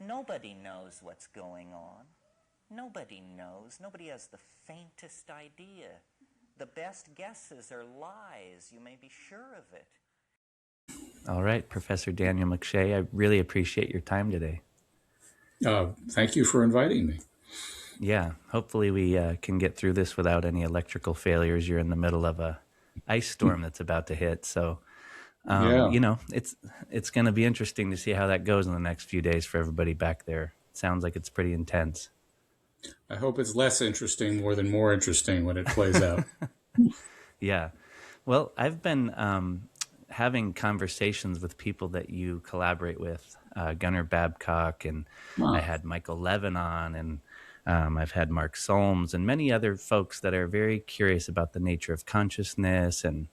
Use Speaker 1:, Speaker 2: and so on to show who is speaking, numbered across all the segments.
Speaker 1: Nobody knows what's going on. Nobody knows. Nobody has the faintest idea. The best guesses are lies. You may be sure of it.
Speaker 2: All right, Professor Daniel McShea, I really appreciate your time today.
Speaker 3: Thank you for inviting me.
Speaker 2: Yeah, hopefully we can get through this without any electrical failures. You're in the middle of a ice storm that's about to hit, so
Speaker 3: Yeah.
Speaker 2: it's going to be interesting to see how that goes in the next few days for everybody back there. It sounds like it's pretty intense.
Speaker 3: I hope it's less interesting more than more interesting when it plays out.
Speaker 2: Yeah. Well, I've been having conversations with people that you collaborate with, Gunnar Babcock, and I had Michael Levin on, and I've had Mark Solms and many other folks that are very curious about the nature of consciousness and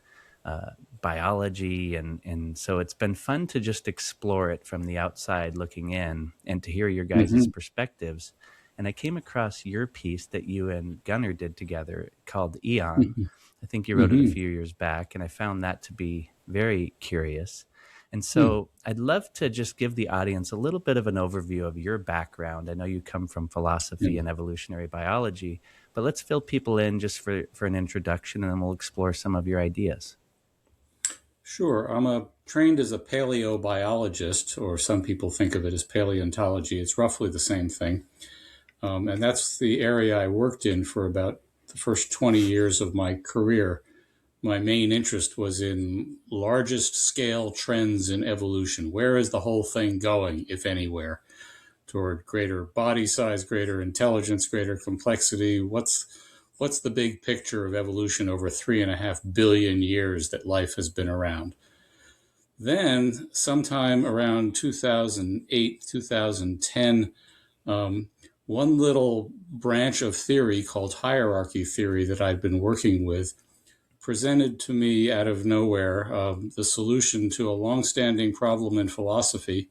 Speaker 2: biology. And so it's been fun to just explore it from the outside looking in and to hear your guys' perspectives. And I came across your piece that you and Gunnar did together called Eon. I think you wrote it a few years back, and I found that to be very curious. And so I'd love to just give the audience a little bit of an overview of your background. I know you come from philosophy and evolutionary biology, but let's fill people in just for an introduction, and then we'll explore some of your ideas.
Speaker 3: Sure. I'm trained as a paleobiologist, or some people think of it as paleontology. It's roughly the same thing. And that's the area I worked in for about the first 20 years of my career. My main interest was in largest scale trends in evolution. Where is the whole thing going, if anywhere? Toward greater body size, greater intelligence, greater complexity? What's the big picture of evolution over 3.5 billion years that life has been around? Then, sometime around 2008, 2010, one little branch of theory called hierarchy theory that I'd been working with presented to me out of nowhere the solution to a longstanding problem in philosophy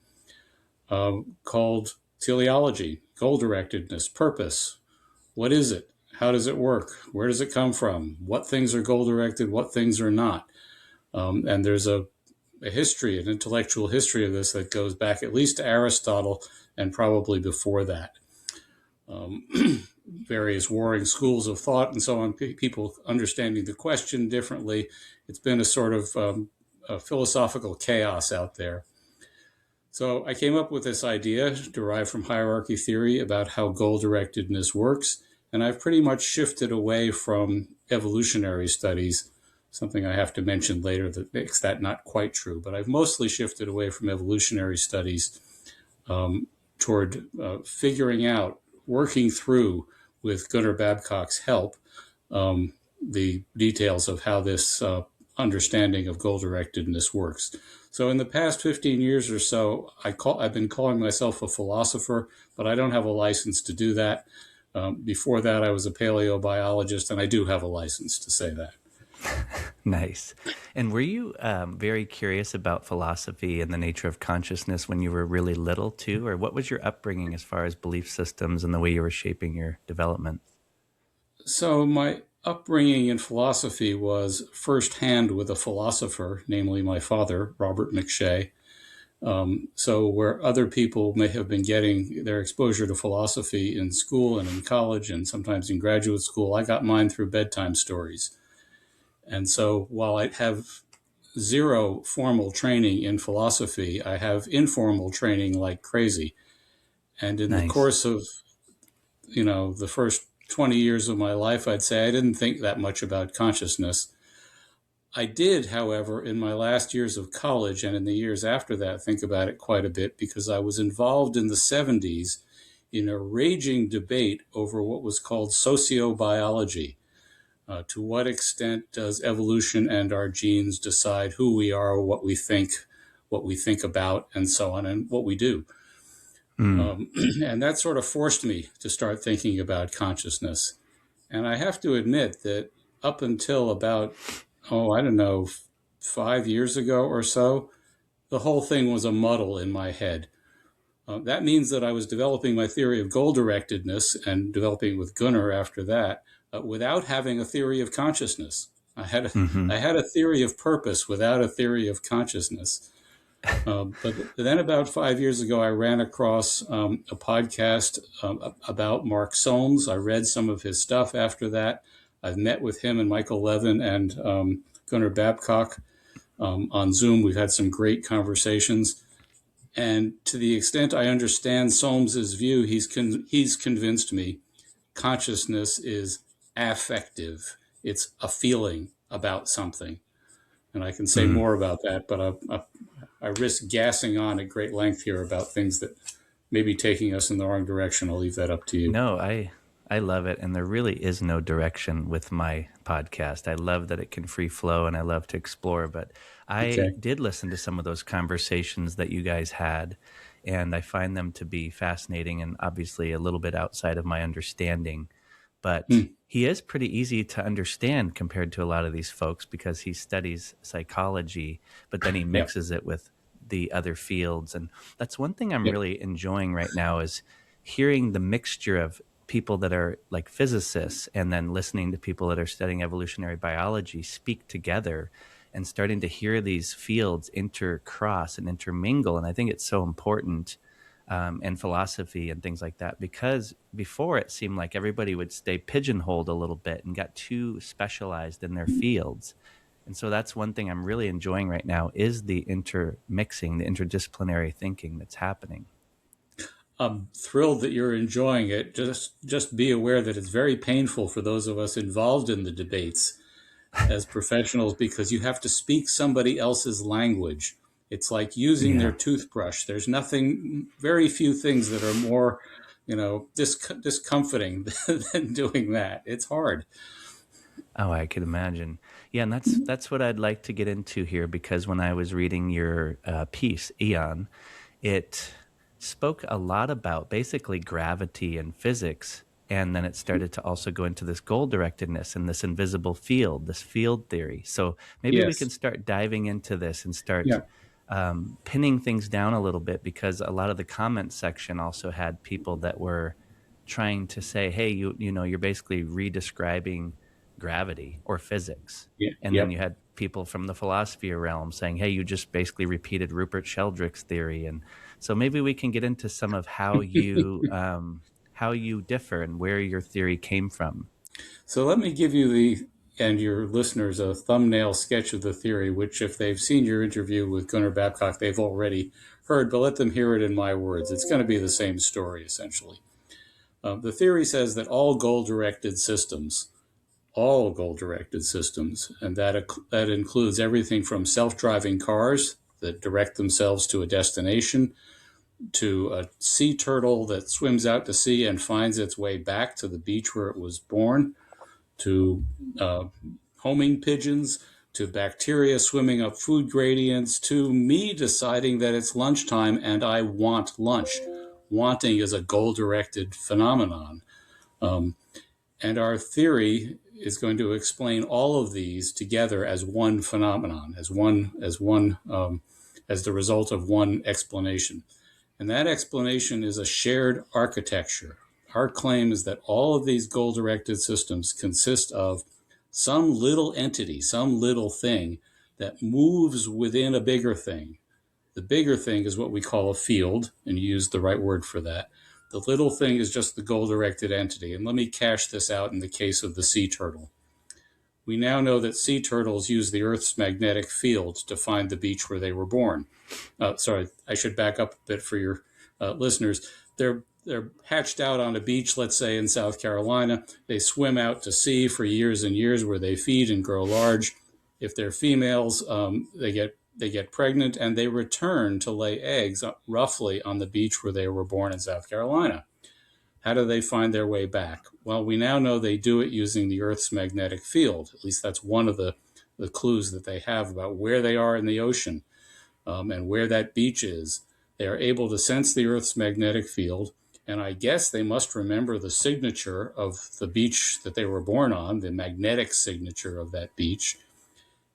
Speaker 3: called teleology, goal-directedness, purpose. What is it? How does it work? Where does it come from? What things are goal-directed? What things are not? And there's a history, an intellectual history of this that goes back at least to Aristotle and probably before that. Various warring schools of thought and so on, people understanding the question differently. It's been a sort of a philosophical chaos out there. So I came up with this idea derived from hierarchy theory about how goal-directedness works, and I've pretty much shifted away from evolutionary studies, something I have to mention later that makes that not quite true, but I've mostly shifted away from evolutionary studies toward figuring out, working through, with Gunnar Babcock's help, the details of how this understanding of goal-directedness works. So in the past 15 years or so, I've been calling myself a philosopher, but I don't have a license to do that. Before that, I was a paleobiologist, and I do have a license to say that.
Speaker 2: Nice. And were you very curious about philosophy and the nature of consciousness when you were really little too? Or what was your upbringing as far as belief systems and the way you were shaping your development?
Speaker 3: So my upbringing in philosophy was firsthand with a philosopher, namely my father, Robert McShea. So where other people may have been getting their exposure to philosophy in school and in college and sometimes in graduate school, I got mine through bedtime stories. And so while I have zero formal training in philosophy, I have informal training like crazy. And in the course of, the first 20 years of my life, I'd say I didn't think that much about consciousness. I did, however, in my last years of college and in the years after that, think about it quite a bit because I was involved in the 70s in a raging debate over what was called sociobiology. To what extent does evolution and our genes decide who we are, what we think about, and so on, and what we do? And that sort of forced me to start thinking about consciousness. And I have to admit that up until about, 5 years ago or so, the whole thing was a muddle in my head. That means that I was developing my theory of goal-directedness and developing with Gunnar after that, without having a theory of consciousness. I had a theory of purpose without a theory of consciousness. But then about 5 years ago, I ran across a podcast about Mark Solms. I read some of his stuff after that. I've met with him and Michael Levin and Gunnar Babcock on Zoom. We've had some great conversations. And to the extent I understand Solms's view, he's convinced me consciousness is affective. It's a feeling about something. And I can say more about that, but I risk gassing on at great length here about things that may be taking us in the wrong direction. I'll leave that up to you.
Speaker 2: No, I love it, and there really is no direction with my podcast. I love that it can free flow, and I love to explore. But I did listen to some of those conversations that you guys had, and I find them to be fascinating and obviously a little bit outside of my understanding. But he is pretty easy to understand compared to a lot of these folks because he studies psychology, but then he mixes it with the other fields. And that's one thing I'm really enjoying right now is hearing the mixture of people that are like physicists and then listening to people that are studying evolutionary biology speak together and starting to hear these fields intercross and intermingle. And I think it's so important, and philosophy and things like that, because before it seemed like everybody would stay pigeonholed a little bit and got too specialized in their fields. And so that's one thing I'm really enjoying right now is the intermixing, the interdisciplinary thinking that's happening.
Speaker 3: I'm thrilled that you're enjoying it. Just be aware that it's very painful for those of us involved in the debates as professionals because you have to speak somebody else's language. It's like using their toothbrush. There's very few things that are more, discomforting than doing that. It's hard.
Speaker 2: Oh, I could imagine. Yeah, and that's what I'd like to get into here, because when I was reading your piece, Eon, it spoke a lot about basically gravity and physics, and then it started to also go into this goal-directedness and this invisible field, this field theory. So maybe we can start diving into this and start pinning things down a little bit, because a lot of the comment section also had people that were trying to say, hey, you're basically redescribing gravity or physics. And then you had people from the philosophy realm saying, hey, you just basically repeated Rupert Sheldrake's theory. And so maybe we can get into some of how you differ and where your theory came from.
Speaker 3: So let me give you and your listeners a thumbnail sketch of the theory, which if they've seen your interview with Gunnar Babcock, they've already heard, but let them hear it in my words. It's going to be the same story, essentially. The theory says that all goal-directed systems, and that includes everything from self-driving cars that direct themselves to a destination, to a sea turtle that swims out to sea and finds its way back to the beach where it was born, to homing pigeons, to bacteria swimming up food gradients, to me deciding that it's lunchtime and I want lunch. Wanting is a goal-directed phenomenon. And our theory is going to explain all of these together as one phenomenon, as the result of one explanation. And that explanation is a shared architecture. Our claim is that all of these goal-directed systems consist of some little entity, some little thing that moves within a bigger thing. The bigger thing is what we call a field, and you used the right word for that. The little thing is just the goal-directed entity. And let me cash this out in the case of the sea turtle. We now know that sea turtles use the Earth's magnetic field to find the beach where they were born. Sorry, I should back up a bit for your listeners. They're hatched out on a beach, let's say in South Carolina. They swim out to sea for years and years where they feed and grow large. If they're females, they get pregnant and they return to lay eggs roughly on the beach where they were born in South Carolina. How do they find their way back? Well, we now know they do it using the Earth's magnetic field. At least that's one of the clues that they have about where they are in the ocean and where that beach is. They are able to sense the Earth's magnetic field, and I guess they must remember the signature of the beach that they were born on, the magnetic signature of that beach,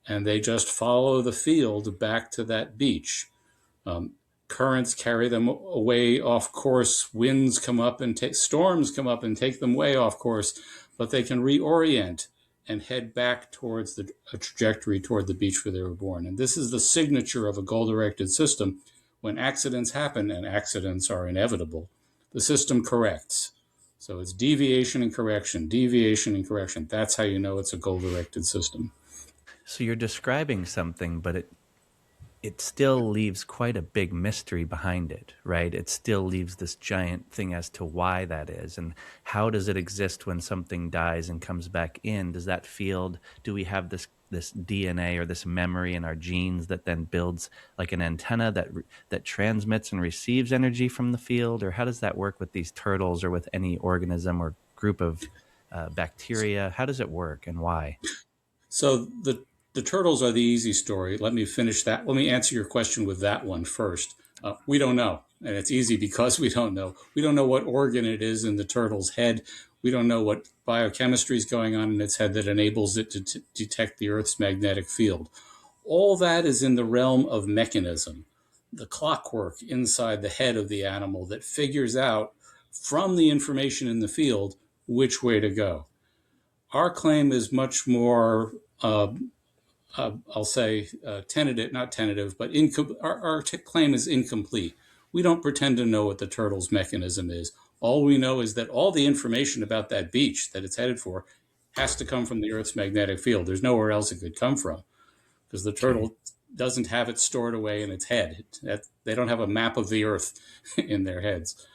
Speaker 3: and they just follow the field back to that beach. Currents carry them away off course. Winds come up and storms come up and take them way off course, but they can reorient and head back towards a trajectory toward the beach where they were born. And this is the signature of a goal-directed system. When accidents happen, and accidents are inevitable, the system corrects. So it's deviation and correction, deviation and correction. That's how you know it's a goal-directed system.
Speaker 2: So you're describing something, but it still leaves quite a big mystery behind it, right? It still leaves this giant thing as to why that is. And how does it exist when something dies and comes back in? Does that field, do we have this DNA or this memory in our genes that then builds like an antenna that transmits and receives energy from the field? Or how does that work with these turtles or with any organism or group of bacteria? How does it work and why?
Speaker 3: So the turtles are the easy story. Let me finish that. Let me answer your question with that one first. We don't know. And it's easy because we don't know. We don't know what organ it is in the turtle's head. We don't know what biochemistry is going on in its head that enables it to detect the Earth's magnetic field. All that is in the realm of mechanism, the clockwork inside the head of the animal that figures out from the information in the field which way to go. Our claim is much more I'll say tentative, not tentative, but our claim is incomplete. We don't pretend to know what the turtle's mechanism is. All we know is that all the information about that beach that it's headed for has to come from the Earth's magnetic field. There's nowhere else it could come from because the turtle doesn't have it stored away in its head. They don't have a map of the Earth in their heads.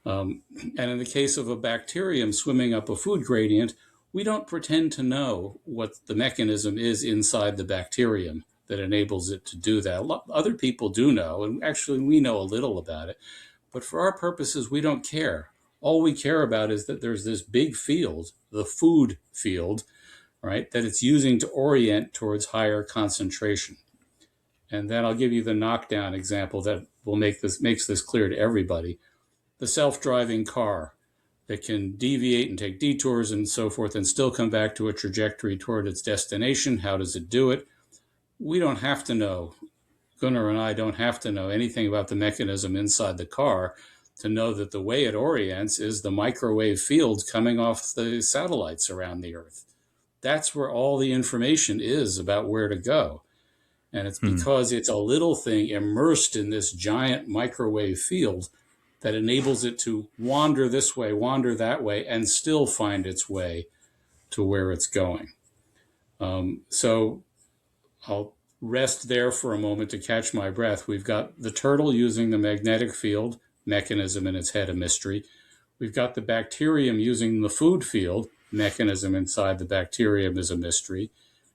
Speaker 3: And in the case of a bacterium swimming up a food gradient, we don't pretend to know what the mechanism is inside the bacterium that enables it to do that. Other people do know, and actually we know a little about it. But for our purposes, we don't care. All we care about is that there's this big field, the food field, right, that it's using to orient towards higher concentration. And then I'll give you the knockdown example that makes this clear to everybody. The self-driving car that can deviate and take detours and so forth and still come back to a trajectory toward its destination. How does it do it? We don't have to know. Gunnar and I don't have to know anything about the mechanism inside the car to know that the way it orients is the microwave field coming off the satellites around the Earth. That's where all the information is about where to go. And it's because it's a little thing immersed in this giant microwave field that enables it to wander this way, wander that way, and still find its way to where it's going. So I'll rest there for a moment to catch my breath. We've got the turtle using the magnetic field mechanism in its head, a mystery. We've got the bacterium using the food field mechanism inside the bacterium is a mystery.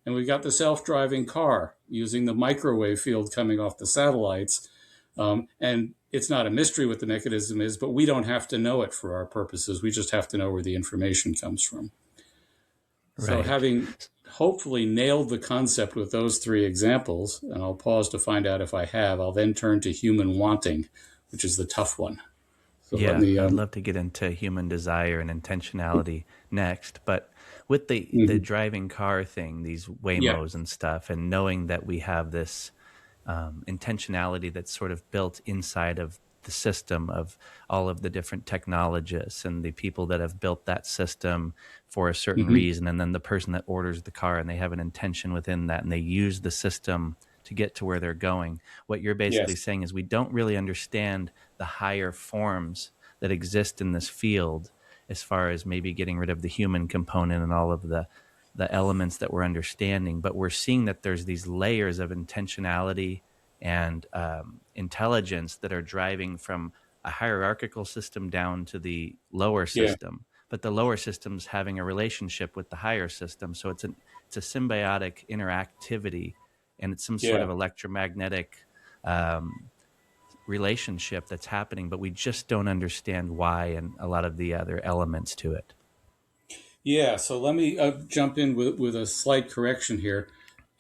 Speaker 3: And we've got the self-driving car using the microwave field coming off the satellites. And it's not a mystery what the mechanism is, but we don't have to know it for our purposes. We just have to know where the information comes from. Right. So having hopefully nailed the concept with those three examples, and I'll pause to find out if I have, I'll then turn to human wanting, which is the tough one. So
Speaker 2: yeah, I'd love to get into human desire and intentionality next, but with the driving car thing, these Waymos and stuff, and knowing that we have this intentionality that's sort of built inside of the system of all of the different technologists and the people that have built that system for a certain reason, and then the person that orders the car, and they have an intention within that, and they use the system to get to where they're going. What you're basically saying is we don't really understand the higher forms that exist in this field, as far as maybe getting rid of the human component and all of the elements that we're understanding, but we're seeing that there's these layers of intentionality and intelligence that are driving from a hierarchical system down to the lower system, but the lower system's having a relationship with the higher system. So it's a symbiotic interactivity, and it's some sort of electromagnetic relationship that's happening, but we just don't understand why and a lot of the other elements to it.
Speaker 3: Yeah, so let me jump in with a slight correction here.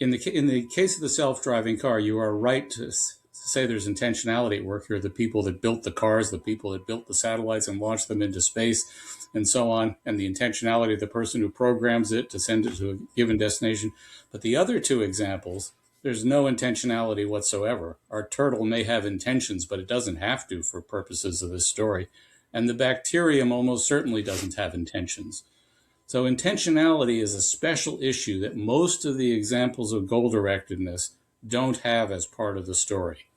Speaker 3: In the case of the self-driving car, you are right to say there's intentionality at work here. The people that built the cars, the people that built the satellites and launched them into space and so on, and the intentionality of the person who programs it to send it to a given destination. But the other two examples, there's no intentionality whatsoever. Our turtle may have intentions, but it doesn't have to for purposes of this story. And the bacterium almost certainly doesn't have intentions. So intentionality is a special issue that most of the examples of goal-directedness don't have as part of the story.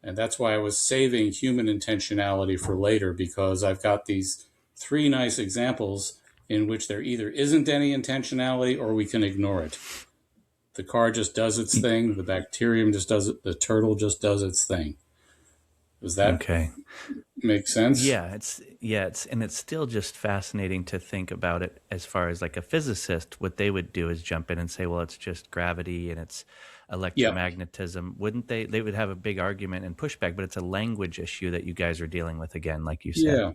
Speaker 3: And that's why I was saving human intentionality for later, because I've got these 3 nice examples in which there either isn't any intentionality or we can ignore it. The car just does its thing, the bacterium just does it, the turtle just does its thing. Does that make sense?
Speaker 2: It's still just fascinating to think about it as far as like a physicist. What they would do is jump in and say, well, it's just gravity and it's electromagnetism. Wouldn't they? They would have a big argument and pushback, but it's a language issue that you guys are dealing with again, like you said.
Speaker 3: Yeah.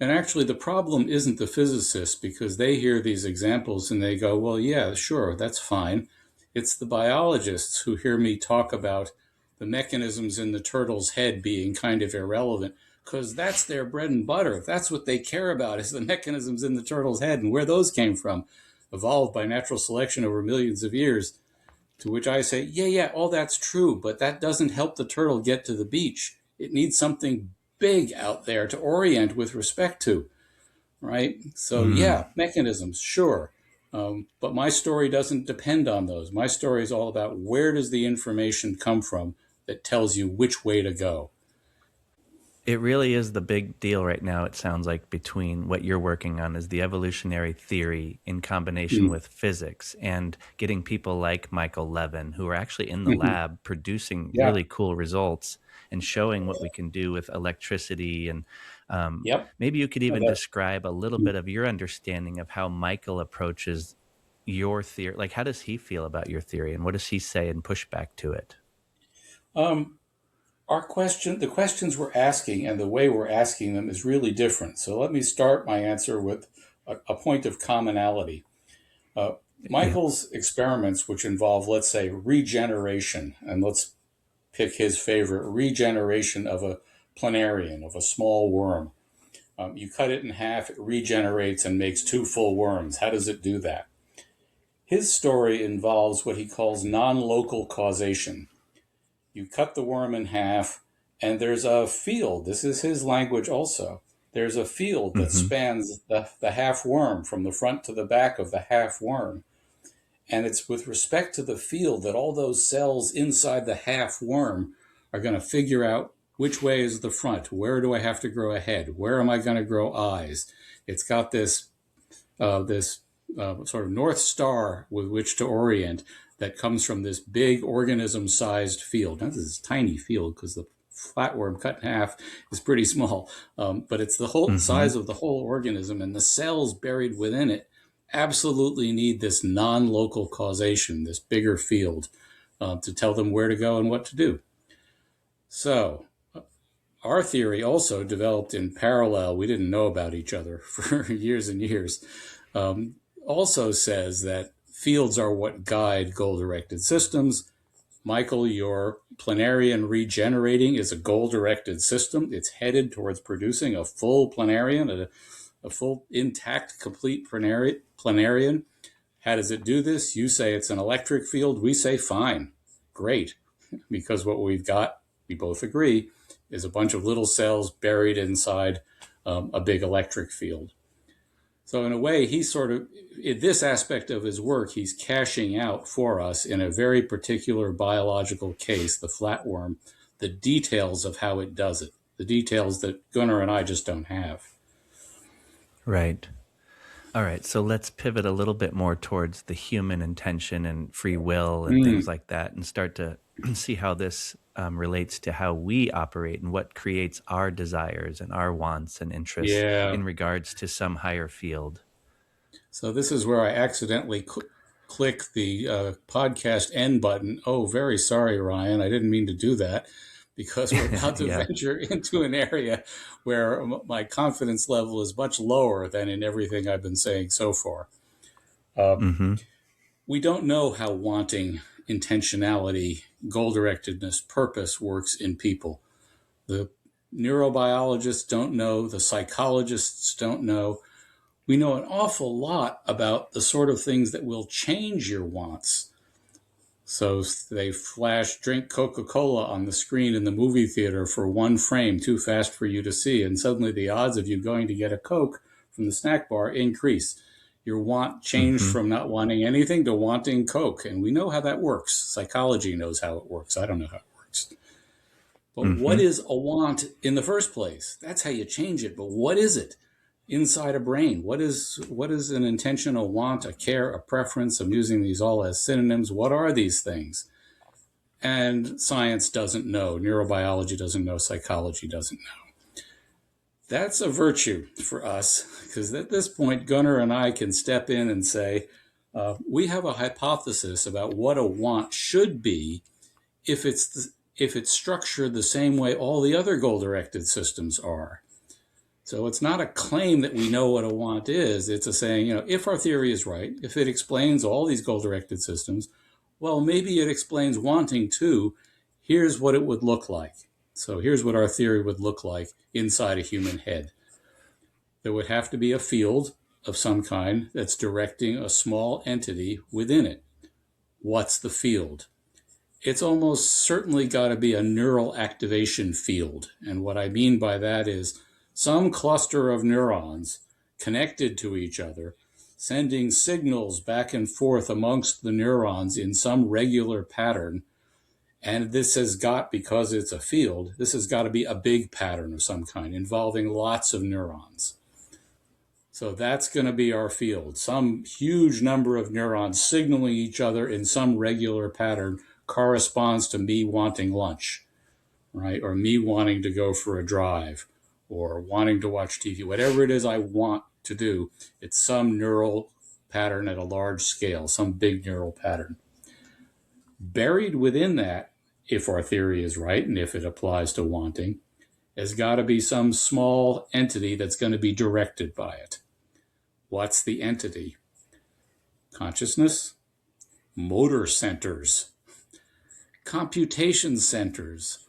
Speaker 3: And actually, the problem isn't the physicists, because they hear these examples and they go, well, yeah, sure, that's fine. It's the biologists who hear me talk about the mechanisms in the turtle's head being kind of irrelevant, because that's their bread and butter. That's what they care about, is the mechanisms in the turtle's head and where those came from, evolved by natural selection over millions of years. To which I say, yeah, all that's true, but that doesn't help the turtle get to the beach. It needs something big out there to orient with respect to, right? So mechanisms, sure. But my story doesn't depend on those. My story is all about where does the information come from that tells you which way to go.
Speaker 2: It really is the big deal right now, it sounds like, between what you're working on is the evolutionary theory in combination with physics, and getting people like Michael Levin, who are actually in the lab producing really cool results and showing what we can do with electricity. And maybe you could even describe a little bit of your understanding of how Michael approaches your theory. Like, how does he feel about your theory, and what does he say in pushback to it?
Speaker 3: The questions we're asking and the way we're asking them is really different. So let me start my answer with a point of commonality. Michael's experiments, which involve, let's say, regeneration, and let's pick his favorite, regeneration of a planarian, of a small worm. You cut it in half, it regenerates and makes 2 full worms. How does it do that? His story involves what he calls non-local causation. You cut the worm in half, and there's a field. This is his language also. There's a field that spans the half worm from the front to the back of the half worm. And it's with respect to the field that all those cells inside the half worm are going to figure out which way is the front. Where do I have to grow a head? Where am I going to grow eyes? It's got this sort of North Star with which to orient that comes from this big organism-sized field. Now, this is a tiny field because the flatworm cut in half is pretty small, but it's the whole size of the whole organism, and the cells buried within it absolutely need this non-local causation, this bigger field, to tell them where to go and what to do. So our theory also developed in parallel. We didn't know about each other for years and years. Also says that fields are what guide goal-directed systems. Michael, your planarian regenerating is a goal-directed system. It's headed towards producing a full planarian, a full, intact, complete planarian. How does it do this? You say it's an electric field. We say, fine, great. Because what we've got, we both agree, is a bunch of little cells buried inside a big electric field. So in a way, he's sort of, in this aspect of his work, he's cashing out for us in a very particular biological case, the flatworm, the details of how it does it, the details that Gunnar and I just don't have.
Speaker 2: Right. All right. So let's pivot a little bit more towards the human intention and free will and things like that, and start to see how this relates to how we operate and what creates our desires and our wants and interests in regards to some higher field.
Speaker 3: So this is where I accidentally click the podcast end button. Oh, very sorry, Ryan. I didn't mean to do that, because we're about to venture into an area where my confidence level is much lower than in everything I've been saying so far. We don't know how wanting, intentionality, goal-directedness, purpose works in people. The neurobiologists don't know. The psychologists don't know. We know an awful lot about the sort of things that will change your wants. So they flash drink Coca-Cola on the screen in the movie theater for one frame, too fast for you to see, and suddenly the odds of you going to get a Coke from the snack bar increase. Your want changed from not wanting anything to wanting Coke. And we know how that works. Psychology knows how it works. I don't know how it works. But what is a want in the first place? That's how you change it. But what is it inside a brain? What is an intentional want, a care, a preference? I'm using these all as synonyms. What are these things? And science doesn't know. Neurobiology doesn't know. Psychology doesn't know. That's a virtue for us, because at this point, Gunnar and I can step in and say, we have a hypothesis about what a want should be if it's structured the same way all the other goal-directed systems are. So it's not a claim that we know what a want is. It's a saying, if our theory is right, if it explains all these goal-directed systems, well, maybe it explains wanting too. Here's what it would look like. So here's what our theory would look like inside a human head. There would have to be a field of some kind that's directing a small entity within it. What's the field? It's almost certainly got to be a neural activation field. And what I mean by that is some cluster of neurons connected to each other, sending signals back and forth amongst the neurons in some regular pattern. And this has got, because it's a field, this has got to be a big pattern of some kind involving lots of neurons. So that's going to be our field. Some huge number of neurons signaling each other in some regular pattern corresponds to me wanting lunch, right? Or me wanting to go for a drive or wanting to watch TV. Whatever it is I want to do, it's some neural pattern at a large scale, some big neural pattern. Buried within that, if our theory is right and if it applies to wanting, has got to be some small entity that's going to be directed by it. What's the entity? Consciousness, motor centers, computation centers,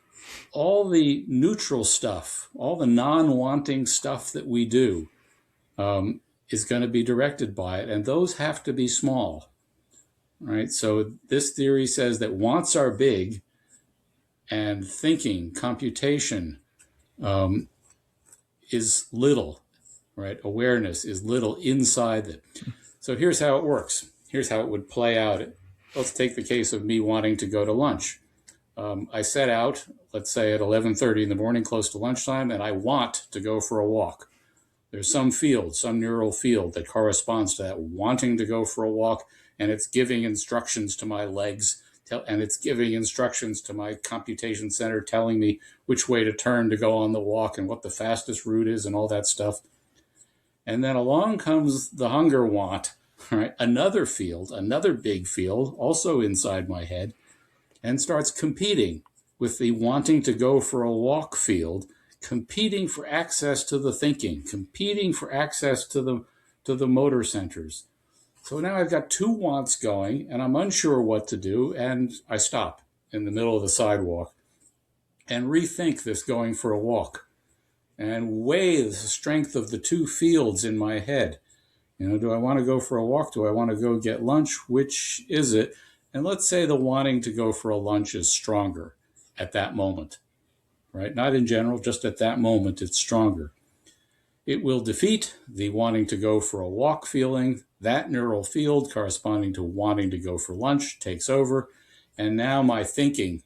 Speaker 3: all the neutral stuff, all the non-wanting stuff that we do is going to be directed by it. And those have to be small. Right, so this theory says that wants are big and thinking, computation is little, right? Awareness is little inside it. So here's how it works. Here's how it would play out. Let's take the case of me wanting to go to lunch. I set out, let's say at 11:30 in the morning, close to lunchtime, and I want to go for a walk. There's some field, some neural field that corresponds to that wanting to go for a walk. And it's giving instructions to my legs, and it's giving instructions to my computation center telling me which way to turn to go on the walk and what the fastest route is and all that stuff. And then along comes the hunger want, right? Another field, another big field, also inside my head, and starts competing with the wanting to go for a walk field, competing for access to the thinking, competing for access to the motor centers. So now I've got two wants going, and I'm unsure what to do, and I stop in the middle of the sidewalk and rethink this going for a walk and weigh the strength of the two fields in my head. Do I want to go for a walk? Do I want to go get lunch? Which is it? And let's say the wanting to go for a lunch is stronger at that moment, right? Not in general, just at that moment, it's stronger. It will defeat the wanting to go for a walk feeling. That neural field corresponding to wanting to go for lunch takes over. And now my thinking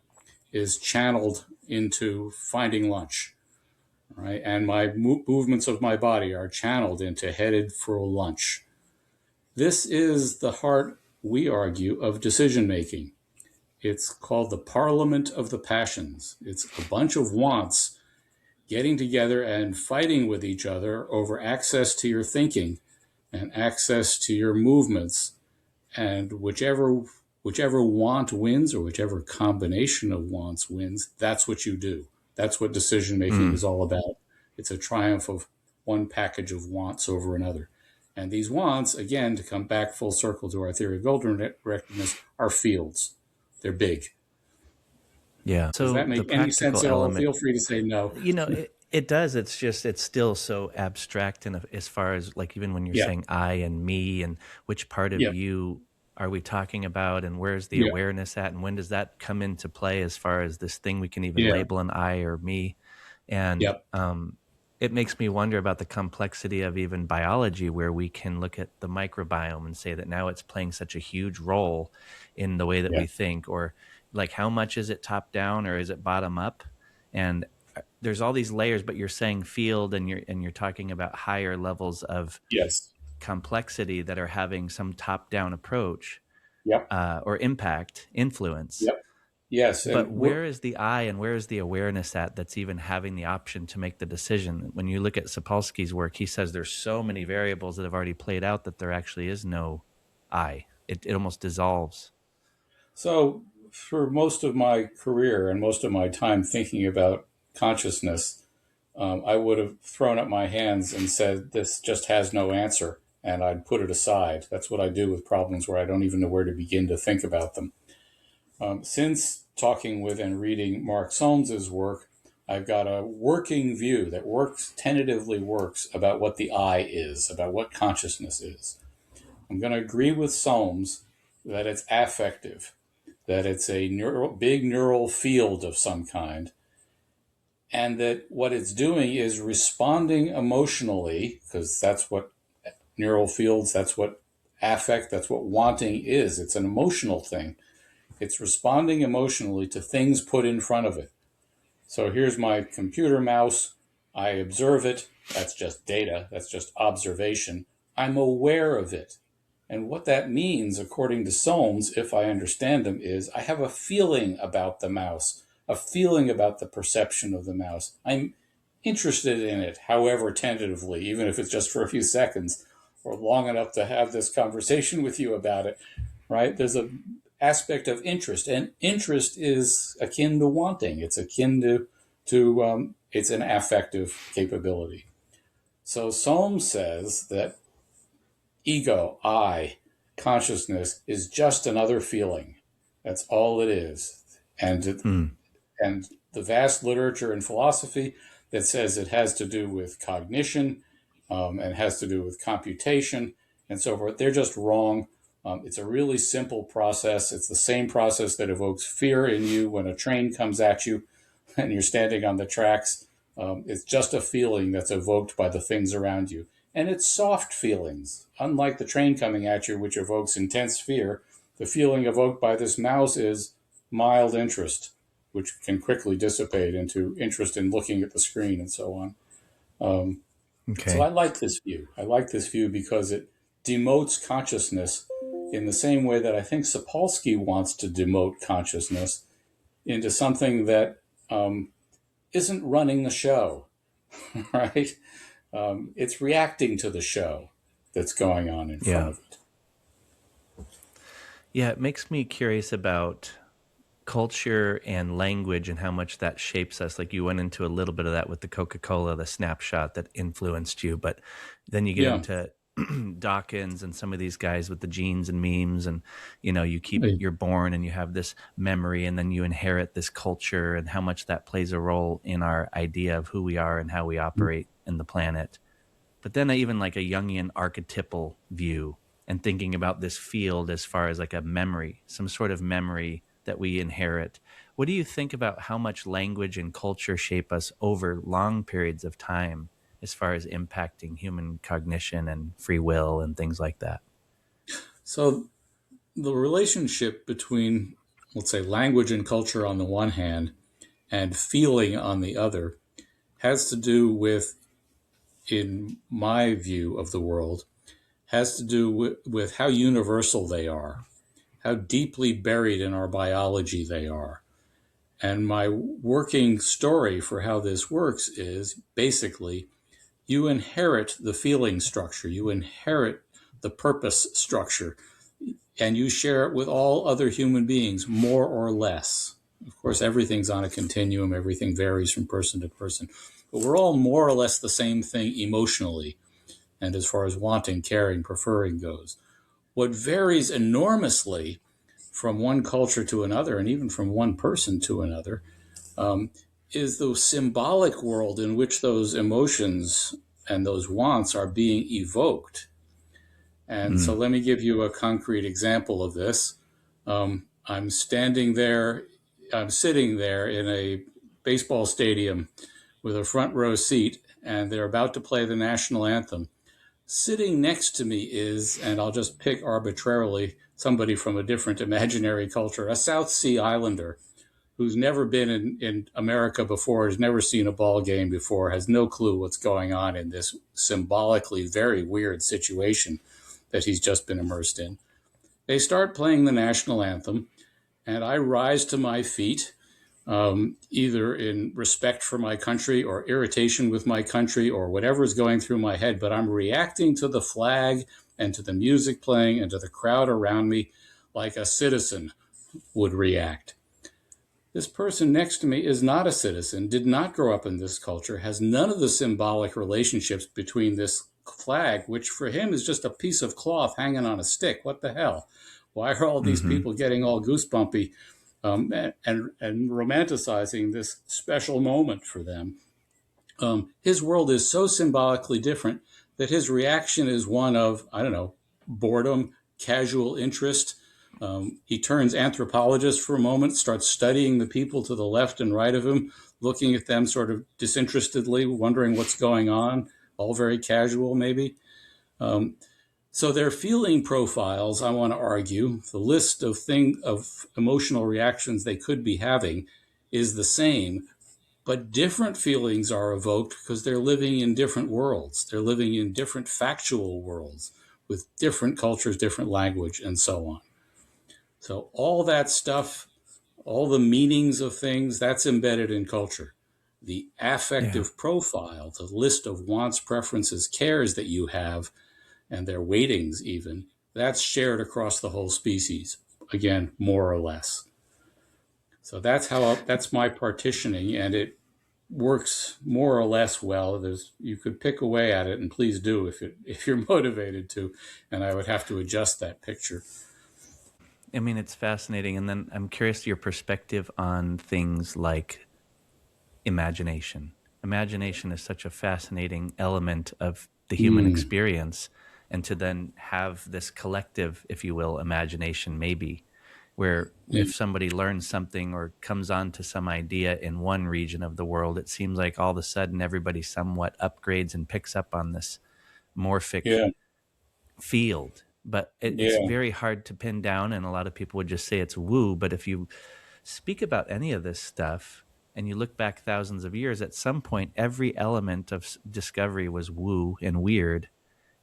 Speaker 3: is channeled into finding lunch, right? And my movements of my body are channeled into headed for lunch. This is the heart, we argue, of decision-making. It's called the parliament of the passions. It's a bunch of wants getting together and fighting with each other over access to your thinking and access to your movements. And whichever want wins, or whichever combination of wants wins, that's what you do. That's what decision-making is all about. It's a triumph of one package of wants over another. And these wants, again, to come back full circle to our theory of goal-directedness, are fields. They're big.
Speaker 2: Yeah. So
Speaker 3: does that make any sense at all? Feel free to say no.
Speaker 2: It does. It's just, it's still so abstract. And as far as like, even when you're saying I and me and which part of you are we talking about and where's the awareness at and when does that come into play as far as this thing we can even label an I or me. And it makes me wonder about the complexity of even biology, where we can look at the microbiome and say that now it's playing such a huge role in the way that
Speaker 3: Yeah.
Speaker 2: we think, or like how much is it top down or is it bottom up? And there's all these layers, but you're saying field, and you're talking about higher levels of
Speaker 3: Yes.
Speaker 2: complexity that are having some top down approach,
Speaker 3: Yep.
Speaker 2: or impact, influence.
Speaker 3: Yep. Yes.
Speaker 2: But where is the I and where is the awareness at that's even having the option to make the decision? When you look at Sapolsky's work, he says there's so many variables that have already played out that there actually is no I. It almost dissolves.
Speaker 3: So for most of my career and most of my time thinking about consciousness, I would have thrown up my hands and said, this just has no answer, and I'd put it aside. That's what I do with problems where I don't even know where to begin to think about them. Since talking with and reading Mark Solmes's work, I've got a working view that tentatively works about what the I is, about what consciousness is. I'm going to agree with Solmes that it's affective, that it's a big neural field of some kind, and that what it's doing is responding emotionally, because that's what neural fields, that's what affect, that's what wanting is. It's an emotional thing. It's responding emotionally to things put in front of it. So here's my computer mouse. I observe it. That's just data. That's just observation. I'm aware of it. And what that means, according to Solmes, if I understand him, is I have a feeling about the mouse, a feeling about the perception of the mouse. I'm interested in it, however tentatively, even if it's just for a few seconds or long enough to have this conversation with you about it, right? There's an aspect of interest, and interest is akin to wanting. It's akin to it's an affective capability. So Solmes says that ego, I, consciousness is just another feeling. That's all it is. And the vast literature in philosophy that says it has to do with cognition and has to do with computation and so forth, they're just wrong. It's a really simple process. It's the same process that evokes fear in you when a train comes at you and you're standing on the tracks. It's just a feeling that's evoked by the things around you. And it's soft feelings. Unlike the train coming at you, which evokes intense fear, the feeling evoked by this mouse is mild interest, which can quickly dissipate into interest in looking at the screen and so on. So I like this view. I like this view because it demotes consciousness in the same way that I think Sapolsky wants to demote consciousness into something that isn't running the show, right? It's reacting to the show that's going on in front of it.
Speaker 2: Yeah, it makes me curious about culture and language and how much that shapes us. Like you went into a little bit of that with the Coca-Cola, the snapshot that influenced you, but then you get into Dawkins and some of these guys with the genes and memes, and you're born and you have this memory, and then you inherit this culture, and how much that plays a role in our idea of who we are and how we operate in the planet. But then even like a Jungian archetypal view and thinking about this field as far as like a memory, some sort of memory that we inherit. What do you think about how much language and culture shape us over long periods of time as far as impacting human cognition and free will and things like that?
Speaker 3: So the relationship between, let's say, language and culture on the one hand and feeling on the other has to do with, in my view of the world, has to do with how universal they are, how deeply buried in our biology they are. And my working story for how this works is basically you inherit the feeling structure, you inherit the purpose structure, and you share it with all other human beings, more or less. Of course, everything's on a continuum, everything varies from person to person, but we're all more or less the same thing emotionally, and as far as wanting, caring, preferring goes. What varies enormously from one culture to another, and even from one person to another, is the symbolic world in which those emotions and those wants are being evoked. And so let me give you a concrete example of this. I'm sitting there in a baseball stadium with a front row seat, and they're about to play the national anthem. Sitting next to me is, and I'll just pick arbitrarily somebody from a different imaginary culture, a South Sea Islander who's never been in America before, has never seen a ball game before, has no clue what's going on in this symbolically very weird situation that he's just been immersed in. They start playing the national anthem, and I rise to my feet, either in respect for my country or irritation with my country or whatever is going through my head, but I'm reacting to the flag and to the music playing and to the crowd around me like a citizen would react. This person next to me is not a citizen, did not grow up in this culture, has none of the symbolic relationships between this flag, which for him is just a piece of cloth hanging on a stick. What the hell? Why are all these people getting all goosebumpy and romanticizing this special moment for them? His world is so symbolically different that his reaction is one of, I don't know, boredom, casual interest. He turns anthropologist for a moment, starts studying the people to the left and right of him, looking at them sort of disinterestedly, wondering what's going on, all very casual maybe. So their feeling profiles, I want to argue, the list of emotional reactions they could be having is the same, but different feelings are evoked because they're living in different worlds. They're living in different factual worlds with different cultures, different language, and so on. So all that stuff, all the meanings of things, that's embedded in culture. The affective profile, the list of wants, preferences, cares that you have, and their weightings even, that's shared across the whole species, again, more or less. So that's my partitioning, and it works more or less well. You could pick away at it, and please do if you're motivated to, and I would have to adjust that picture.
Speaker 2: I mean, it's fascinating. And then I'm curious your perspective on things like imagination. Imagination is such a fascinating element of the human experience. And to then have this collective, if you will, imagination, maybe, where if somebody learns something or comes on to some idea in one region of the world, it seems like all of a sudden everybody somewhat upgrades and picks up on this morphic field. But it's very hard to pin down, and a lot of people would just say it's woo. But if you speak about any of this stuff and you look back thousands of years, at some point, every element of discovery was woo and weird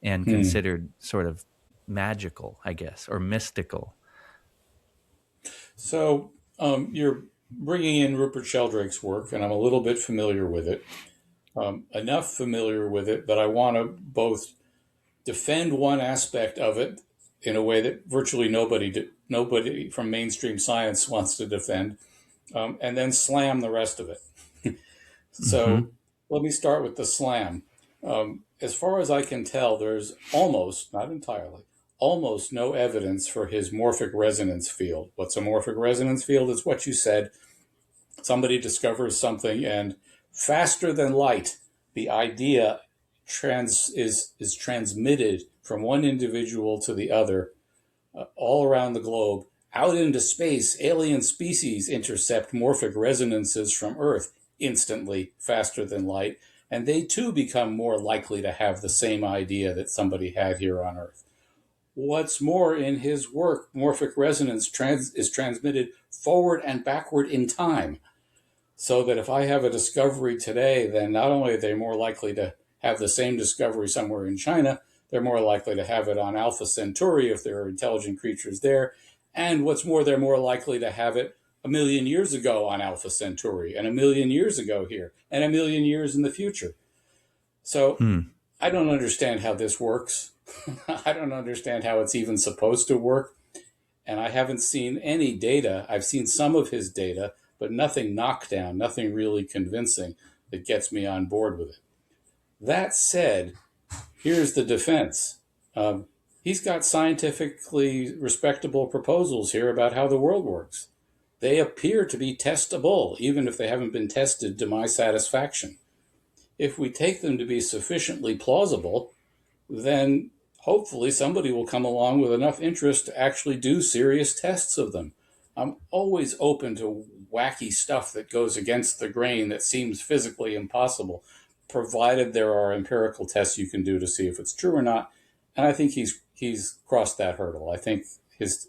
Speaker 2: and considered sort of magical, I guess, or mystical.
Speaker 3: So you're bringing in Rupert Sheldrake's work, and I'm a little bit familiar with it, enough familiar with it that I want to both defend one aspect of it in a way that virtually nobody from mainstream science wants to defend, and then slam the rest of it. So let me start with the slam. As far as I can tell, there's almost, not entirely, almost no evidence for his morphic resonance field. What's a morphic resonance field? It's what you said. Somebody discovers something, and faster than light, the idea is transmitted from one individual to the other all around the globe. Out into space, alien species intercept morphic resonances from Earth instantly, faster than light, and they too become more likely to have the same idea that somebody had here on Earth. What's more, in his work, morphic resonance is transmitted forward and backward in time, so that if I have a discovery today, then not only are they more likely to have the same discovery somewhere in China, they're more likely to have it on Alpha Centauri if there are intelligent creatures there. And what's more, they're more likely to have it 1 million years ago on Alpha Centauri, and 1 million years ago here, and 1 million years in the future. So I don't understand how this works. I don't understand how it's even supposed to work. And I haven't seen any data. I've seen some of his data, but nothing knockdown, nothing really convincing that gets me on board with it. That said, here's the defense. He's got scientifically respectable proposals here about how the world works. They appear to be testable, even if they haven't been tested to my satisfaction. If we take them to be sufficiently plausible, then hopefully somebody will come along with enough interest to actually do serious tests of them. I'm always open to wacky stuff that goes against the grain that seems physically impossible, provided there are empirical tests you can do to see if it's true or not. And I think he's crossed that hurdle. I think his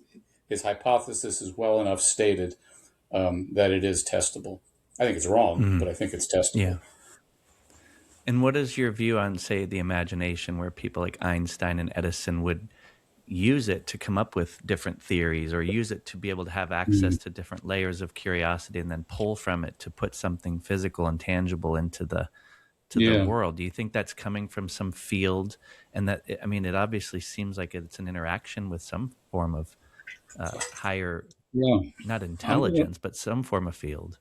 Speaker 3: hypothesis is well enough stated that it is testable. I think it's wrong, but I think it's testable.
Speaker 2: Yeah. And what is your view on, say, the imagination, where people like Einstein and Edison would use it to come up with different theories, or use it to be able to have access to different layers of curiosity, and then pull from it to put something physical and tangible into the world? Do you think that's coming from some field? And that, I mean, it obviously seems like it's an interaction with some form of higher, not intelligence, but some form of field.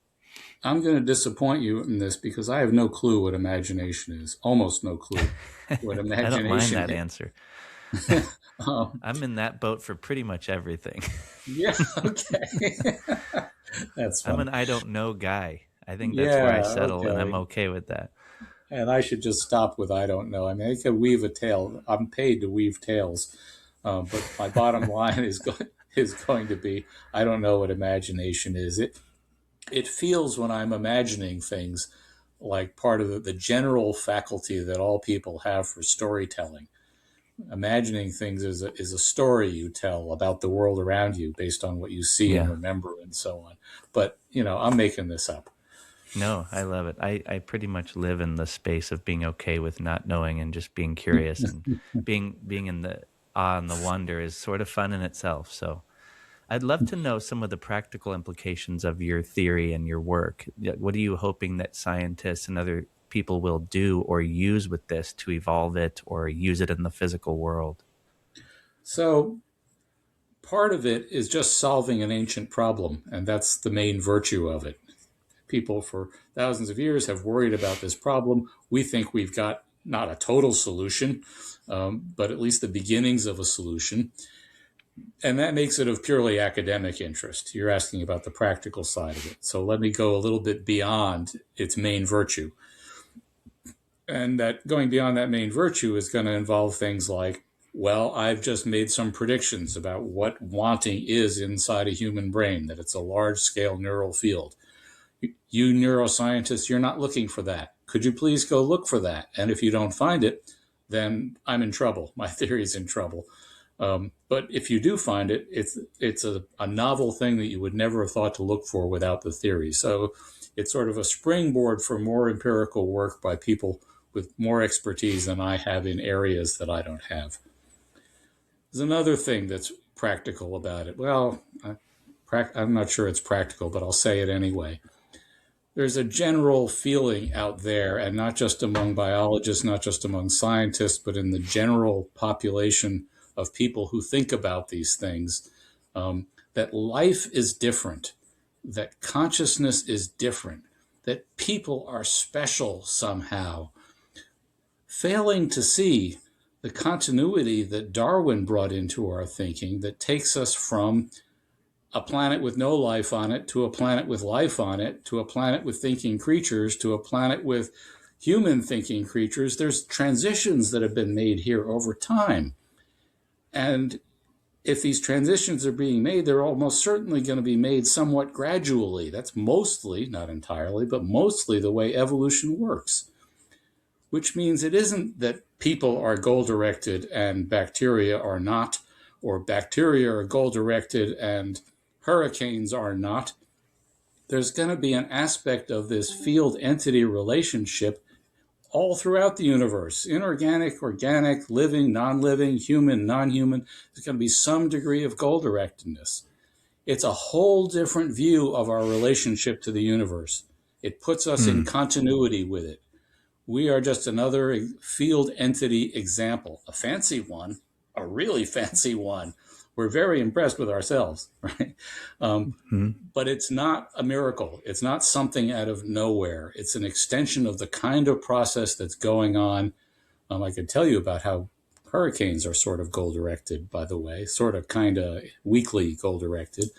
Speaker 3: I'm going to disappoint you in this because I have no clue what imagination is. Almost no clue what imagination is.
Speaker 2: I don't mind that answer. I'm in that boat for pretty much everything.
Speaker 3: Yeah, okay. That's fun.
Speaker 2: I'm an I don't know guy. I think that's where I settle, and I'm okay with that.
Speaker 3: And I should just stop with I don't know. I mean, I could weave a tale. I'm paid to weave tales. But my bottom line is going to be, I don't know what imagination is. It feels, when I'm imagining things, like part of the general faculty that all people have for storytelling. Imagining things is a story you tell about the world around you based on what you see and remember and so on. But, I'm making this up.
Speaker 2: No, I love it. I pretty much live in the space of being okay with not knowing and just being curious, and being in the awe and the wonder is sort of fun in itself. So I'd love to know some of the practical implications of your theory and your work. What are you hoping that scientists and other people will do or use with this to evolve it or use it in the physical world?
Speaker 3: So part of it is just solving an ancient problem, and that's the main virtue of it. People for thousands of years have worried about this problem. We think we've got not a total solution, but at least the beginnings of a solution. And that makes it of purely academic interest. You're asking about the practical side of it. So let me go a little bit beyond its main virtue. And that going beyond that main virtue is going to involve things like, well, I've just made some predictions about what wanting is inside a human brain, that it's a large-scale neural field. You neuroscientists, you're not looking for that. Could you please go look for that? And if you don't find it, then I'm in trouble. My theory's in trouble. But if you do find it, it's a novel thing that you would never have thought to look for without the theory. So it's sort of a springboard for more empirical work by people with more expertise than I have in areas that I don't have. There's another thing that's practical about it. Well, I'm not sure it's practical, but I'll say it anyway. There's a general feeling out there, and not just among biologists, not just among scientists, but in the general population of people who think about these things, that life is different, that consciousness is different, that people are special somehow. Failing to see the continuity that Darwin brought into our thinking that takes us from a planet with no life on it to a planet with life on it to a planet with thinking creatures to a planet with human thinking creatures. There's transitions that have been made here over time. And if these transitions are being made, they're almost certainly going to be made somewhat gradually. That's mostly, not entirely, but mostly the way evolution works, which means it isn't that people are goal-directed and bacteria are not, or bacteria are goal-directed and hurricanes are not. There's going to be an aspect of this field-entity relationship all throughout the universe, inorganic, organic, living, non-living, human, non-human. There's going to be some degree of goal-directedness. It's a whole different view of our relationship to the universe. It puts us in continuity with it. We are just another field entity example, a fancy one, a really fancy one. We're very impressed with ourselves, right? But it's not a miracle. It's not something out of nowhere. It's an extension of the kind of process that's going on. I could tell you about how hurricanes are sort of goal-directed, by the way, sort of kind of weakly goal-directed.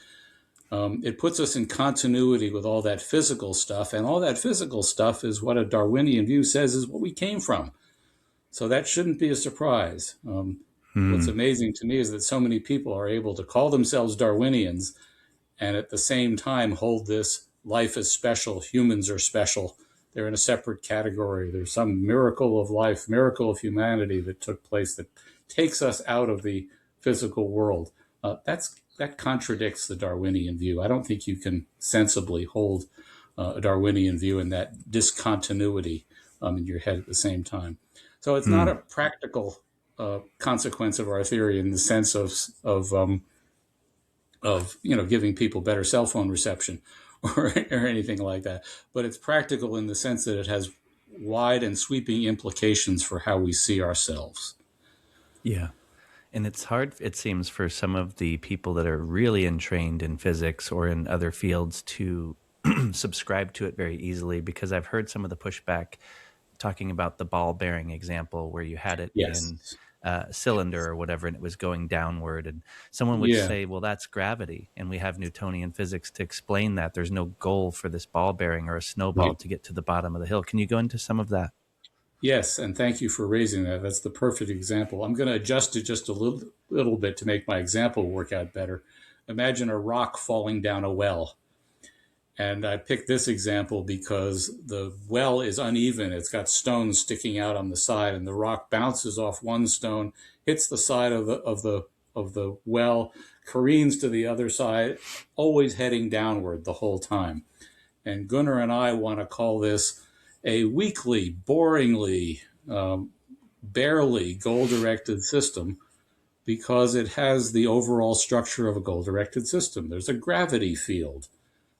Speaker 3: It puts us in continuity with all that physical stuff, and all that physical stuff is what a Darwinian view says is what we came from. So that shouldn't be a surprise. What's amazing to me is that so many people are able to call themselves Darwinians and at the same time hold this life is special, humans are special. They're in a separate category. There's some miracle of life, miracle of humanity that took place that takes us out of the physical world. That contradicts the Darwinian view. I don't think you can sensibly hold a Darwinian view in that discontinuity in your head at the same time. So it's not a practical consequence of our theory in the sense of giving people better cell phone reception or anything like that. But it's practical in the sense that it has wide and sweeping implications for how we see ourselves.
Speaker 2: Yeah. And it's hard, it seems, for some of the people that are really entrained in physics or in other fields to subscribe to it very easily, because I've heard some of the pushback talking about the ball bearing example where you had it in a cylinder or whatever, and it was going downward. And someone would say, well, that's gravity. And we have Newtonian physics to explain that. There's no goal for this ball bearing or a snowball to get to the bottom of the hill. Can you go into some of that?
Speaker 3: Yes, and thank you for raising that. That's the perfect example. I'm going to adjust it just a little bit to make my example work out better. Imagine a rock falling down a well. And I picked this example because the well is uneven. It's got stones sticking out on the side, and the rock bounces off one stone, hits the side of the well, careens to the other side, always heading downward the whole time. And Gunnar and I want to call this a weakly, boringly, barely goal-directed system because it has the overall structure of a goal-directed system. There's a gravity field.